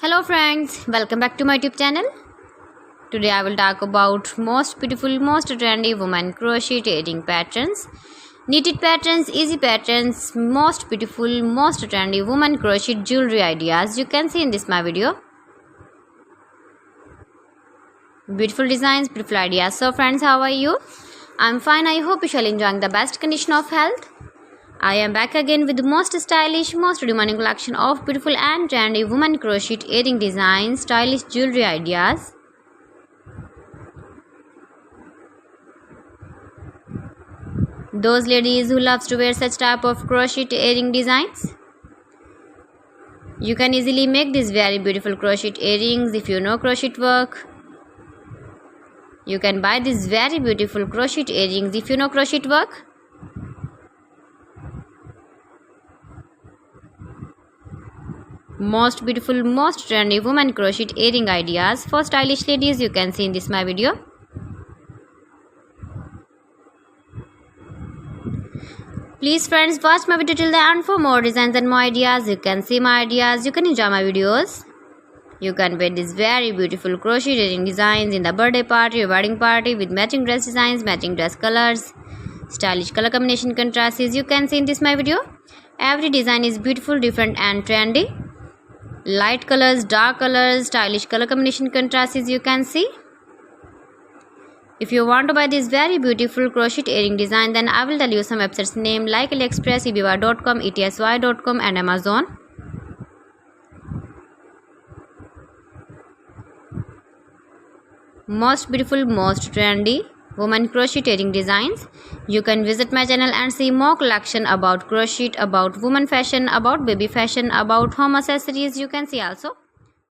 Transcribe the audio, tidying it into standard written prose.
Hello friends, welcome back to my YouTube channel. Today I will talk about most beautiful, most trendy women crocheting patterns. Knitted patterns, easy patterns, most beautiful, most trendy women crochet jewelry ideas you can see in this my video. Beautiful designs, beautiful ideas. So friends, how are you? I'm fine. I hope you shall enjoying the best condition of health. I am back again with the most stylish, most demanding collection of beautiful and trendy women crochet earring designs, stylish jewelry ideas. Those ladies who loves to wear such type of crochet earring designs, you can easily make these very beautiful crochet earrings if you know crochet work. You can buy these very beautiful crochet earrings if you know crochet work. Most beautiful, most trendy women crochet earring ideas for stylish ladies you can see in this my video. Please friends, watch my video till the end for more designs and more ideas. You can see my ideas, you can enjoy my videos. You can wear these very beautiful crochet earring designs in the birthday party or wedding party with matching dress designs, matching dress colors, stylish color combination contrasts you can see in this my video. Every design is beautiful, different and trendy. Light colors, dark colors, stylish color combination contrasts you can see. If you want to buy this very beautiful crochet earring design, then I will tell you some websites name like AliExpress, eBay.com, ETSY.com and Amazon. Most beautiful, most trendy women crochet earring designs. You can visit my channel and see more collection about crochet, about women fashion, about baby fashion, about home accessories you can see also.